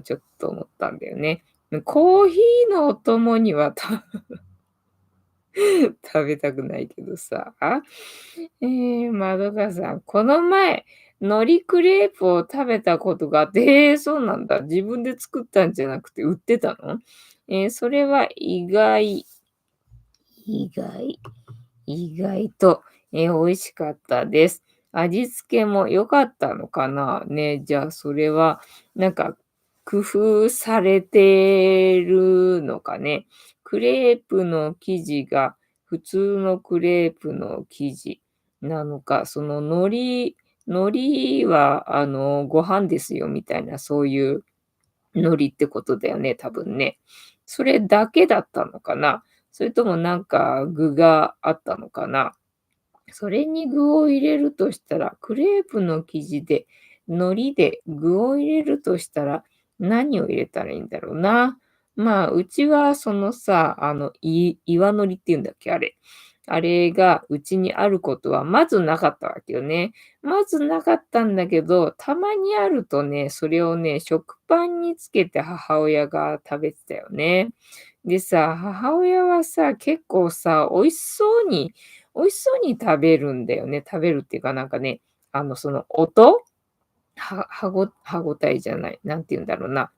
[SPEAKER 2] ちょっと思ったんだよね。コーヒーのお供には食べたくないけどさ。まどかさん、この前、海苔クレープを食べたことがあって、そうなんだ。自分で作ったんじゃなくて売ってたの？それは意外、意外と、美味しかったです。味付けも良かったのかなね。じゃあ、それは、なんか、工夫されてるのかね。クレープの生地が普通のクレープの生地なのか、その海苔は、ご飯ですよみたいな、そういう海苔ってことだよね、多分ね。それだけだったのかな？それともなんか具があったのかな？それに具を入れるとしたら、クレープの生地で、海苔で具を入れるとしたら、何を入れたらいいんだろうな。まあ、うちはそのさ、岩海苔っていうんだっけ、あれ。あれがうちにあることはまずなかったわけよね。まずなかったんだけど、たまにあるとね、それをね、食パンにつけて母親が食べてたよね。でさ、母親はさ、結構さ、美味しそうに食べるんだよね。食べるっていうかなんかね、その音歯ごたえじゃない、なんて言うんだろうな。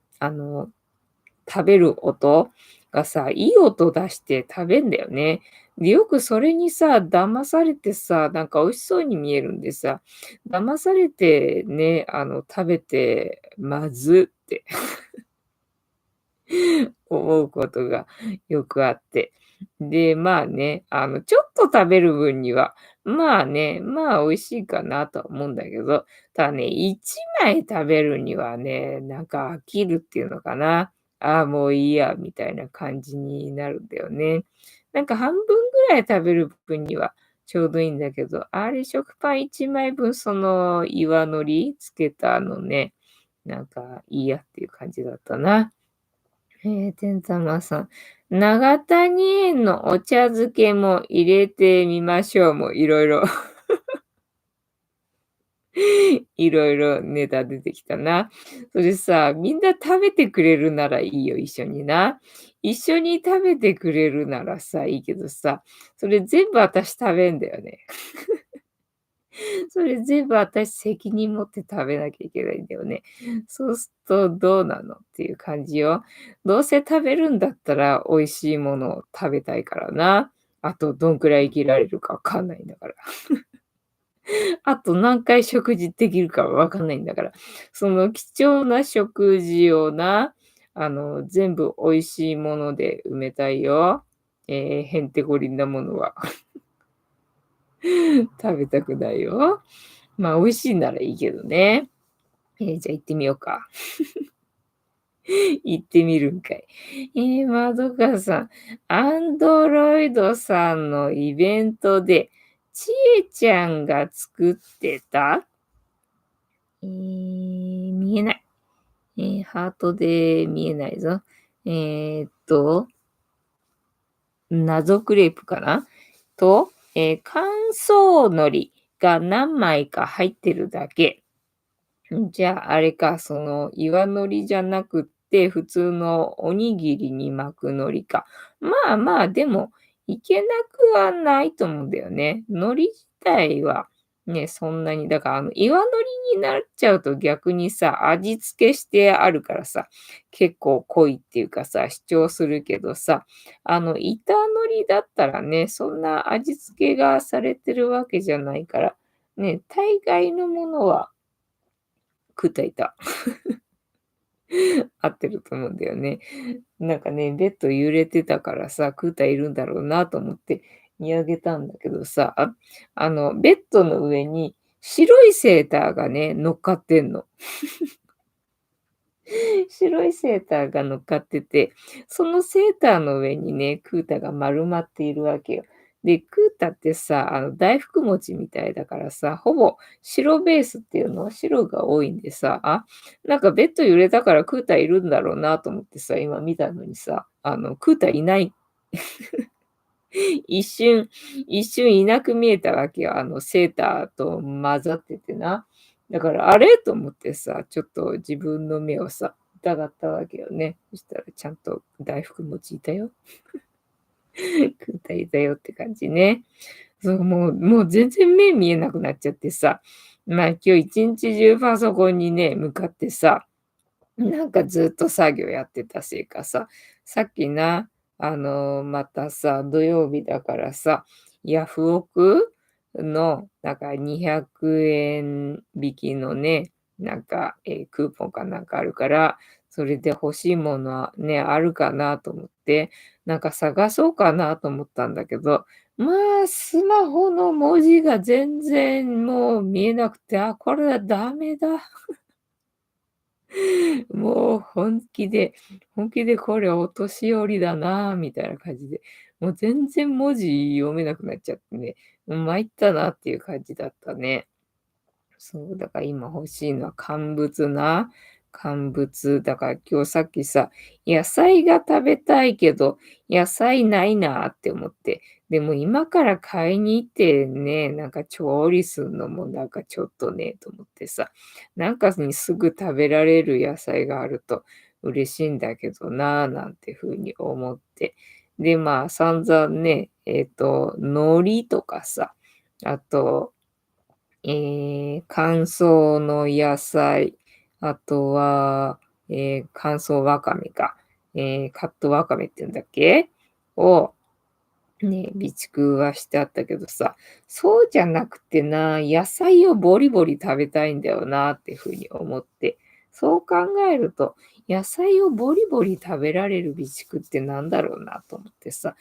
[SPEAKER 2] 食べる音がさ、いい音出して食べんだよね。で、よくそれにさ、騙されてさ、なんか美味しそうに見えるんでさ、騙されてね、食べてまずって思うことがよくあって。で、まあね、ちょっと食べる分には、まあね、まあ美味しいかなとは思うんだけど、ただね、1枚食べるにはね、なんか飽きるっていうのかな。ああ、もういいや、みたいな感じになるんだよね。なんか半分ぐらい食べる分にはちょうどいいんだけど、あれ食パン1枚分その岩のりつけたのね、なんかいいやっていう感じだったな。天玉さん。永谷園のお茶漬けも入れてみましょう。もういろいろいろいろネタ出てきたな。それさ、みんな食べてくれるならいいよ、一緒にな。一緒に食べてくれるならさ、いいけどさ、それ全部私食べんだよね。それ全部私責任持って食べなきゃいけないんだよね。そうするとどうなのっていう感じよ。どうせ食べるんだったら美味しいものを食べたいからな。あとどんくらい生きられるかわかんないんだから。あと何回食事できるかわかんないんだから。その貴重な食事をな、全部美味しいもので埋めたいよ。へんてこりんなものは食べたくないよ。まあ、美味しいならいいけどね。じゃあ行ってみようか。行ってみるんかい。まどかさん、アンドロイドさんのイベントで、ちえちゃんが作ってた？見えない。ハートで見えないぞ。謎クレープかなと、乾燥海苔が何枚か入ってるだけ。じゃあ、あれか、その岩のりじゃなくって、普通のおにぎりに巻く海苔か。まあまあ、でも、いけなくはないと思うんだよね。海苔自体はね、そんなに、だから岩のりになっちゃうと逆にさ、味付けしてあるからさ、結構濃いっていうかさ、主張するけどさ、板海苔だったらね、そんな味付けがされてるわけじゃないから、ね、大概のものは食ったいた。合ってると思うんだよね。なんかね、ベッド揺れてたからさ、クーターいるんだろうなと思って見上げたんだけどさ、ベッドの上に白いセーターがね、乗っかってんの。白いセーターが乗っかってて、そのセーターの上にね、クータが丸まっているわけよ。で、クータってさ、大福餅みたいだからさ、ほぼ白ベースっていうの、白が多いんでさ、なんかベッド揺れたからクータいるんだろうなと思ってさ、今見たのにさ、クータいない一瞬一瞬いなく見えたわけよ。セーターと混ざっててな。だから、あれ？と思ってさ、ちょっと自分の目をさ、疑ったわけよね。そしたらちゃんと大福餅いたよ。食うたいたよって感じね。そう、もう全然目見えなくなっちゃってさ、今日一日中パソコンにね、向かってさ、なんかずっと作業やってたせいかさ、さっきな、またさ、土曜日だからさ、ヤフオクの、なんか200円引きのね、なんか、クーポンかなんかあるから、それで欲しいものはね、あるかなと思って、なんか探そうかなと思ったんだけど、まあ、スマホの文字が全然もう見えなくて、これはダメだ。もう本気でこれお年寄りだなみたいな感じで、もう全然文字読めなくなっちゃってね、もう参ったなっていう感じだったね。そう、だから今欲しいのは乾物な。乾物。だから今日さっきさ、野菜が食べたいけど、野菜ないなって思って。でも今から買いに行ってね、なんか調理するのもなんかちょっとね、と思ってさ、なんかにすぐ食べられる野菜があると嬉しいんだけどなぁ、なんて風に思って。で、まあ散々ね、海苔とかさ、あと、乾燥の野菜、あとは、乾燥わかめか。カットわかめって言うんだっけを、ね、備蓄はしてあったけどさ、そうじゃなくてな、野菜をボリボリ食べたいんだよなっていうふうに思って、そう考えると、野菜をボリボリ食べられる備蓄ってなんだろうなと思ってさ、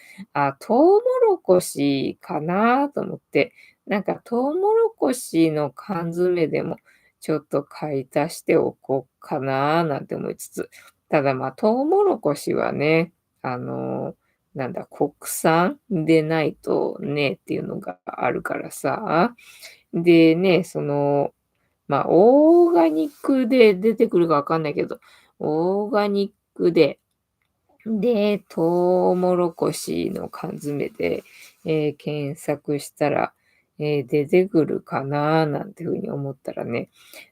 [SPEAKER 2] トウモロコシかなと思って、なんかトウモロコシの缶詰でもちょっと買い足しておこうかななんて思いつつ、ただまあトウモロコシはね、あのなんだ、国産でないとねっていうのがあるからさ。でね、まあ、オーガニックで出てくるかわかんないけど、オーガニックで、トウモロコシの缶詰で、検索したら、出てくるかななんていうふうに思ったらね、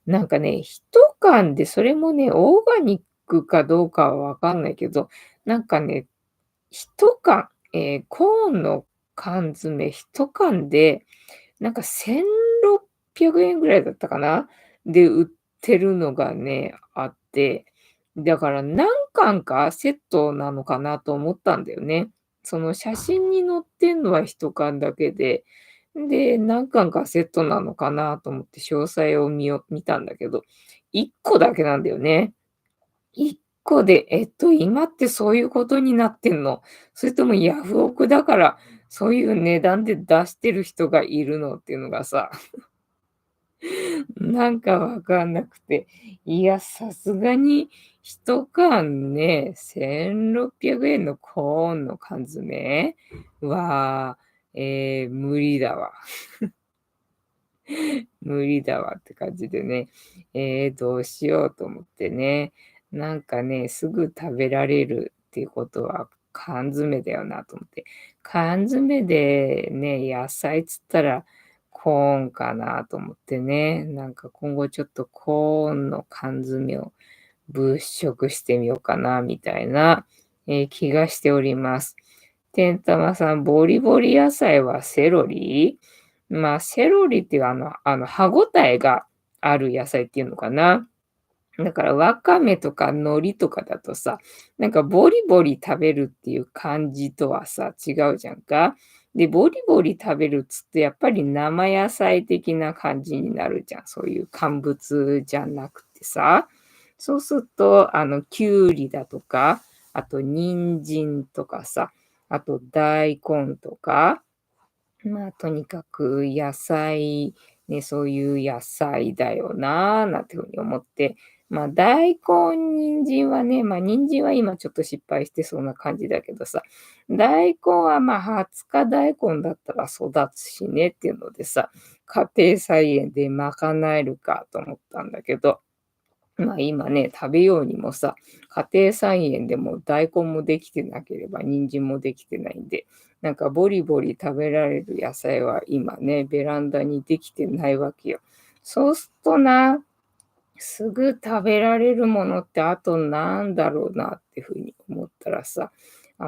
[SPEAKER 2] なんかね、一缶で、それもね、オーガニックかどうかはわかんないけど、なんかね、一缶、コーンの缶詰一缶で、なんか1600円ぐらいだったかな？で、売ってるのがね、あって、だから何缶かセットなのかなと思ったんだよね。その写真に載ってんのは一缶だけで、で、何缶かセットなのかなと思って詳細を見たんだけど、1個だけなんだよね。1個で、今ってそういうことになってんの？それともヤフオクだから、そういう値段で出してる人がいるのっていうのがさ、なんかわかんなくて。いや、さすがに1缶ね、1600円のコーンの缶詰は、無理だわ。無理だわって感じでね。どうしようと思ってね。なんかね、すぐ食べられるっていうことは缶詰だよなと思って。缶詰でね、野菜つったらコーンかなと思ってね。なんか今後ちょっとコーンの缶詰を物色してみようかなみたいな、気がしております。てんたまさん、ボリボリ野菜はセロリ？まあ、セロリっていう歯ごたえがある野菜っていうのかな。だからわかめとか海苔とかだとさ、なんかボリボリ食べるっていう感じとはさ、違うじゃんか。で、ボリボリ食べるっつってやっぱり生野菜的な感じになるじゃん。そういう乾物じゃなくてさ。そうすると、きゅうりだとか、あと人参とかさ、あと大根とか、まあ、とにかく野菜、ね、そういう野菜だよな、なんていうふうに思って、大根、人参はね、人参は今ちょっと失敗してそうな感じだけどさ、大根は20日大根だったら育つしねっていうのでさ、家庭菜園で賄えるかと思ったんだけど、今ね、食べようにもさ、家庭菜園でも大根もできてなければ人参もできてないんで、なんかボリボリ食べられる野菜は今ね、ベランダにできてないわけよ。そうするとな、すぐ食べられるものってあとなんだろうなっていうふうに思ったらさ、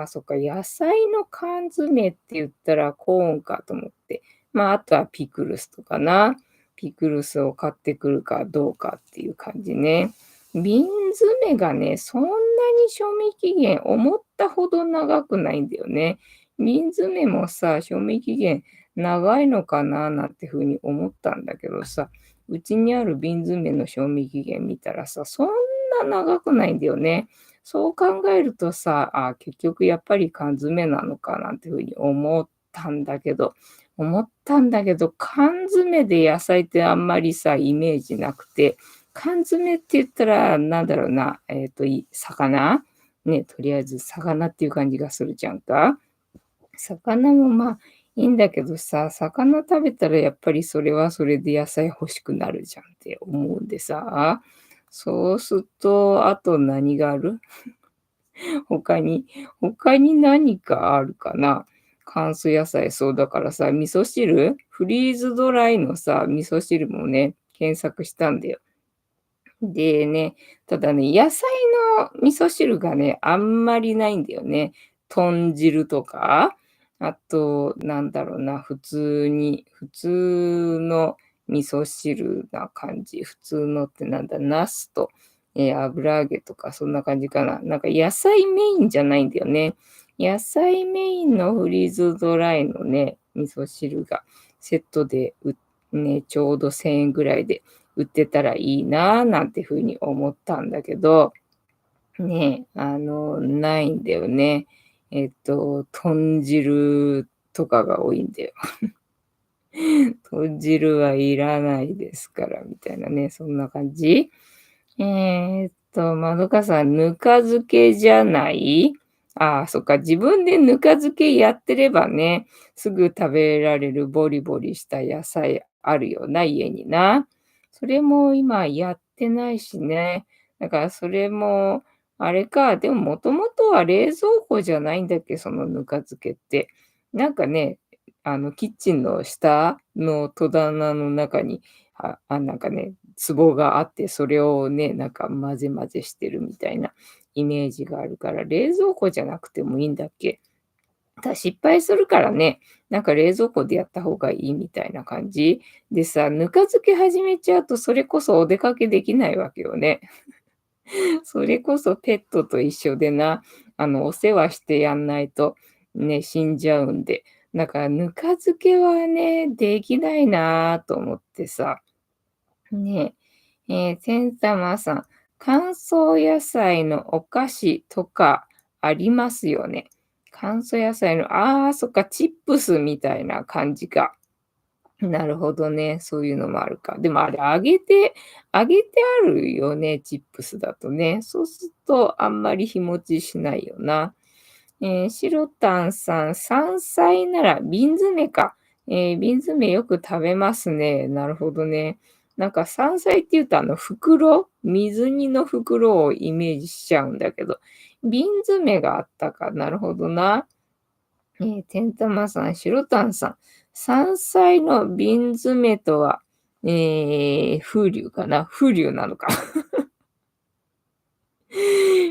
[SPEAKER 2] そっか、野菜の缶詰って言ったらコーンかと思って、あとはピクルスとかな。ピクルスを買ってくるかどうかっていう感じね。瓶詰がね、そんなに賞味期限思ったほど長くないんだよね。瓶詰もさ、賞味期限長いのかななんてふうに思ったんだけどさ、うちにある瓶詰の賞味期限見たらさ、そんな長くないんだよね。そう考えるとさ、結局やっぱり缶詰なのかなんていうふうに思ったんだけど、缶詰で野菜ってあんまりさ、イメージなくて、缶詰って言ったら、なんだろうな、魚ね、とりあえず魚っていう感じがするじゃんか。魚もいいんだけどさ、魚食べたらやっぱりそれはそれで野菜欲しくなるじゃんって思うんでさ、そうすると、あと何がある？他に他に何かあるかな？乾燥野菜、そうだからさ、味噌汁？フリーズドライのさ、味噌汁もね、検索したんだよ。でね、ただね、野菜の味噌汁がね、あんまりないんだよね。豚汁とか、あと、なんだろうな、普通の味噌汁な感じ。普通のってなんだ、茄子と、油揚げとかそんな感じかな。なんか野菜メインじゃないんだよね。野菜メインのフリーズドライのね、味噌汁がセットでね、ちょうど1000円ぐらいで売ってたらいいななんて風に思ったんだけど、ね、ないんだよね。豚汁とかが多いんだよ。豚汁はいらないですからみたいなね、そんな感じ。まどかさん、ぬか漬けじゃない？そっか、自分でぬか漬けやってればね、すぐ食べられるボリボリした野菜あるよな、家にな。それも今やってないしね。だからそれも、あれか、でももともとは冷蔵庫じゃないんだっけ、そのぬか漬けって。なんかね、キッチンの下の戸棚の中に、なんかね、壺があって、それをね、なんか混ぜ混ぜしてるみたいなイメージがあるから、冷蔵庫じゃなくてもいいんだっけ？失敗するからね、なんか冷蔵庫でやった方がいいみたいな感じでさ、ぬか漬け始めちゃうと、それこそお出かけできないわけよね。それこそペットと一緒でな、お世話してやんないとね、死んじゃうんで。だからぬか漬けはね、できないなと思ってさ。ねてんたまさん、乾燥野菜のお菓子とかありますよね。乾燥野菜の、そっか、チップスみたいな感じか。なるほどね。そういうのもあるか。でもあれ、揚げてあるよね、チップスだとね。そうするとあんまり日持ちしないよな。しろたんさん、山菜なら瓶詰か。瓶詰よく食べますね。なるほどね。なんか山菜って言うと水煮の袋をイメージしちゃうんだけど、瓶詰があったか。なるほどな。てんたまさん、しろたんさん、山菜の瓶詰とは、風流かな？風流なのか。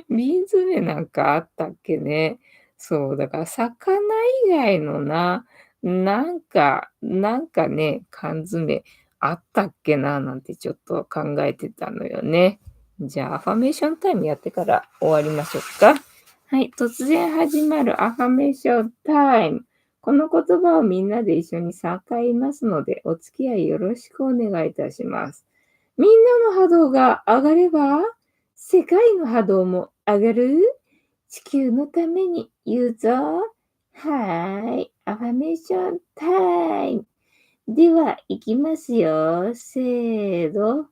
[SPEAKER 2] 瓶詰なんかあったっけね。そう、だから魚以外のなんかね、缶詰あったっけななんてちょっと考えてたのよね。じゃあ、アファメーションタイムやってから終わりましょうか。はい、突然始まるアファメーションタイム。この言葉をみんなで一緒に3回言いますので、お付き合いよろしくお願いいたします。みんなの波動が上がれば、世界の波動も上がる？地球のために言うぞ。はーい。アファメーションタイム。では、いきますよ。せーの。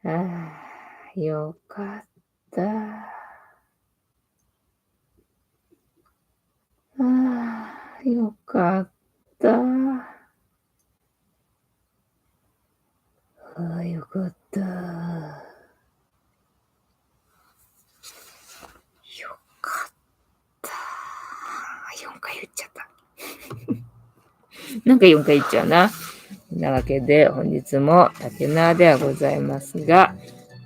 [SPEAKER 2] ああ、よかった。ああ、よかった。ああ、よかった。よかった。4回言っちゃった。なんか4回言っちゃうな。なわけで、本日も竹縄ではございますが、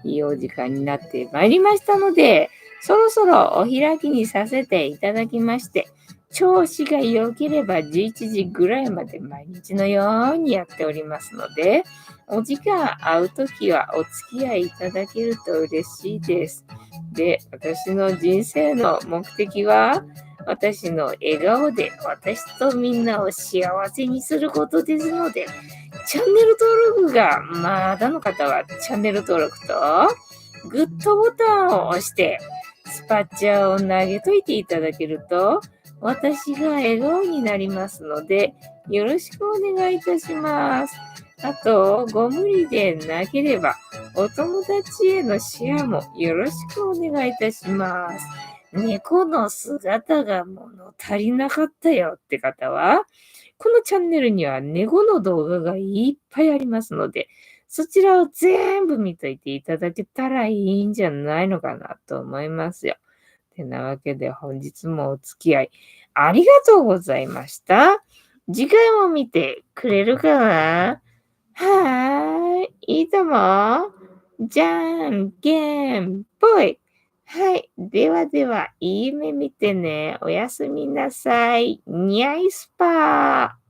[SPEAKER 2] いいお時間になってまいりましたので、そろそろお開きにさせていただきまして、調子が良ければ11時ぐらいまで毎日のようにやっておりますので、お時間合うときはお付き合いいただけると嬉しいです。で、私の人生の目的は、私の笑顔で私とみんなを幸せにすることですので、チャンネル登録がまだの方はチャンネル登録とグッドボタンを押してスパッチャーを投げといていただけると私が笑顔になりますのでよろしくお願いいたします。あと、ご無理でなければお友達へのシェアもよろしくお願いいたします。猫の姿が物足りなかったよって方は、このチャンネルには猫の動画がいっぱいありますので、そちらを全部見といていただけたらいいんじゃないのかなと思いますよ。てなわけで本日もお付き合いありがとうございました。次回も見てくれるかな？はーい。いいとも。じゃんけんぽい。はい。ではでは、いい夢見てね。おやすみなさい。にゃいスパー。